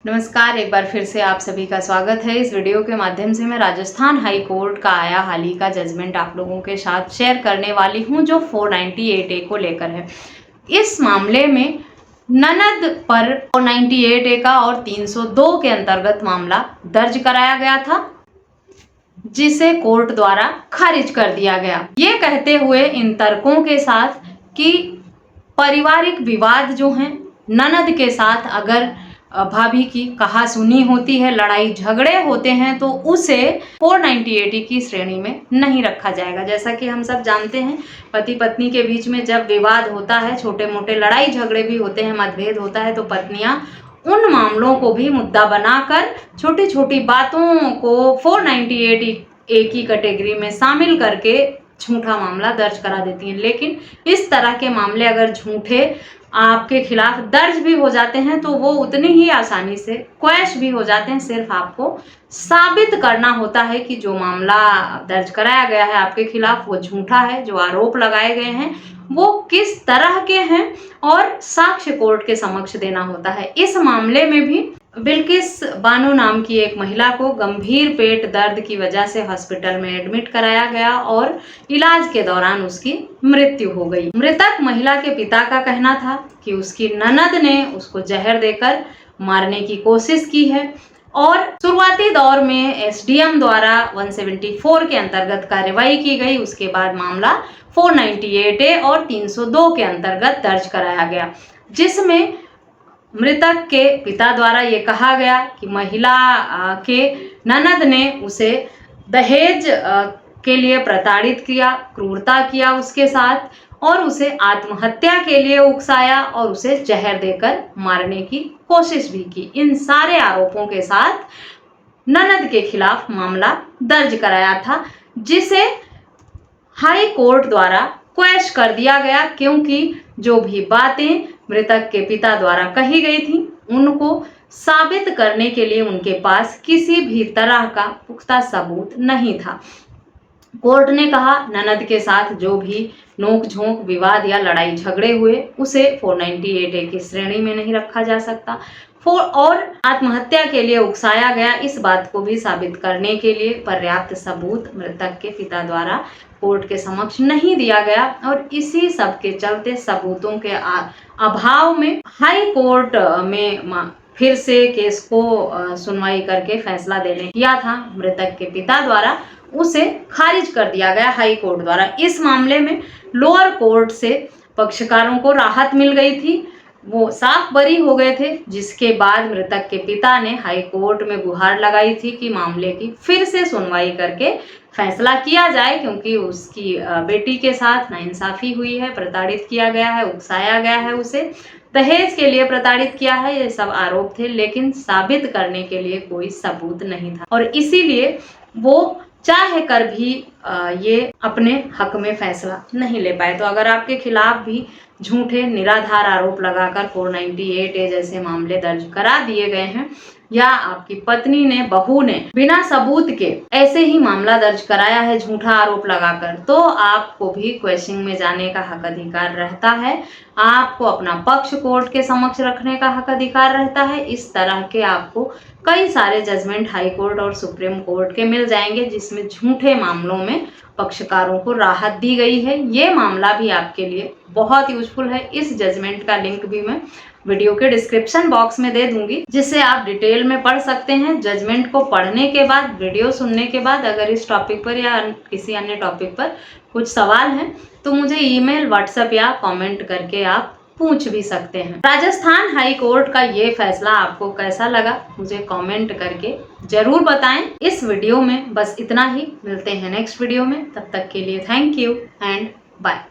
नमस्कार, एक बार फिर से आप सभी का स्वागत है। इस वीडियो के माध्यम से मैं राजस्थान हाई कोर्ट का आया हाल ही का जजमेंट आप लोगों के साथ शेयर करने वाली हूं, जो 498A को लेकर है। इस मामले में ननद पर 498A का और 302 के अंतर्गत मामला दर्ज कराया गया था, जिसे कोर्ट द्वारा खारिज कर दिया गया, ये कहते हुए इन तर्कों के साथ कि पारिवारिक विवाद जो हैं, ननद के साथ अगर भाभी की कहा सुनी होती है, लड़ाई झगड़े होते हैं, तो उसे 498 की श्रेणी में नहीं रखा जाएगा। जैसा कि हम सब जानते हैं, पति पत्नी के बीच में जब विवाद होता है, छोटे मोटे लड़ाई झगड़े भी होते हैं, मतभेद होता है, तो पत्नियां उन मामलों को भी मुद्दा बनाकर छोटी छोटी बातों को 498A की कैटेगरी में शामिल करके झूठा मामला दर्ज करा देती हैं। लेकिन इस तरह के मामले अगर झूठे आपके खिलाफ दर्ज भी हो जाते हैं तो वो उतनी ही आसानी से क्वैश भी हो जाते हैं। सिर्फ आपको साबित करना होता है कि जो मामला दर्ज कराया गया है आपके खिलाफ वो झूठा है, जो आरोप लगाए गए हैं वो किस तरह के हैं, और साक्ष्य कोर्ट के समक्ष देना होता है। इस मामले में भी बिल्किस बानो नाम की एक महिला को गंभीर पेट दर्द की वजह से हॉस्पिटल में एडमिट कराया गया और इलाज के दौरान उसकी मृत्यु हो गई। मृतक महिला के पिता का कहना था कि उसकी ननद ने उसको जहर देकर मारने की कोशिश की है, और शुरुआती दौर में एसडीएम द्वारा 174 के अंतर्गत कार्रवाई की गई। उसके बाद मामला 498A और 302 के अंतर्गत दर्ज कराया गया, जिसमें मृतक के पिता द्वारा ये कहा गया कि महिला के ननद ने उसे दहेज के लिए प्रताड़ित किया, क्रूरता किया उसके साथ, और उसे आत्महत्या के लिए उकसाया और उसे जहर देकर मारने की कोशिश भी की। इन सारे आरोपों के साथ ननद के खिलाफ मामला दर्ज कराया था, जिसे हाई कोर्ट द्वारा क्वैश कर दिया गया, क्योंकि जो भी बातें मृतक के पिता द्वारा कही गई थी उनको साबित करने के लिए उनके पास किसी भी तरह का पुख्ता सबूत नहीं था। कोर्ट ने कहा ननद के साथ जो भी नोक-झोंक, विवाद या लड़ाई झगड़े हुए उसे 498A की श्रेणी में नहीं रखा जा सकता। और आत्महत्या के लिए उकसाया गया, इस बात को भी साबित करने के लिए पर्याप्त सबूत मृतक के पिता द्वारा कोर्ट के समक्ष नहीं दिया गया, और इसी सब के चलते सबूतों के अभाव में हाई कोर्ट में फिर से केस को सुनवाई करके फैसला देने किया था मृतक के पिता द्वारा, उसे खारिज कर दिया गया हाई कोर्ट द्वारा। इस मामले में लोअर कोर्ट से पक्षकारों को राहत मिल गई थी, वो साफ बरी हो गए थे, जिसके बाद मृतक के पिता ने हाई कोर्ट में गुहार लगाई थी कि मामले की फिर से सुनवाई करके फैसला किया जाए, क्योंकि उसकी बेटी के साथ नाइंसाफी हुई है, प्रताड़ित किया गया है, उकसाया गया है, उसे दहेज के लिए प्रताड़ित किया है। ये सब आरोप थे, लेकिन साबित करने के लिए कोई सबूत नहीं था, और इसीलिए वो चाहे कर भी ये अपने हक में फैसला नहीं ले पाए। तो अगर आपके खिलाफ भी झूठे निराधार आरोप लगाकर 498A जैसे मामले दर्ज करा दिए गए हैं, या आपकी पत्नी ने, बहू ने बिना सबूत के ऐसे ही मामला दर्ज कराया है झूठा आरोप लगाकर, तो आपको भी क्वेश्चन में जाने का हक अधिकार रहता है। आपको अपना पक्ष कोर्ट के समक्ष रखने का हक अधिकार रहता है। इस तरह के आपको कई सारे जजमेंट हाई कोर्ट और सुप्रीम कोर्ट के मिल जाएंगे, जिसमें झूठे मामलों में पक्षकारों को राहत दी गई है। ये मामला भी आपके लिए बहुत यूजफुल है। इस जजमेंट का लिंक भी मैं वीडियो के डिस्क्रिप्शन बॉक्स में दे दूंगी, जिससे आप डिटेल में पढ़ सकते हैं। जजमेंट को पढ़ने के बाद, वीडियो सुनने के बाद, अगर इस टॉपिक पर या किसी अन्य टॉपिक पर कुछ सवाल हैं तो मुझे ईमेल, व्हाट्सएप या कमेंट करके आप पूछ भी सकते हैं। राजस्थान हाई कोर्ट का ये फैसला आपको कैसा लगा मुझे कमेंट करके जरूर बताएं। इस वीडियो में बस इतना ही, मिलते हैं नेक्स्ट वीडियो में, तब तक के लिए थैंक यू एंड बाय।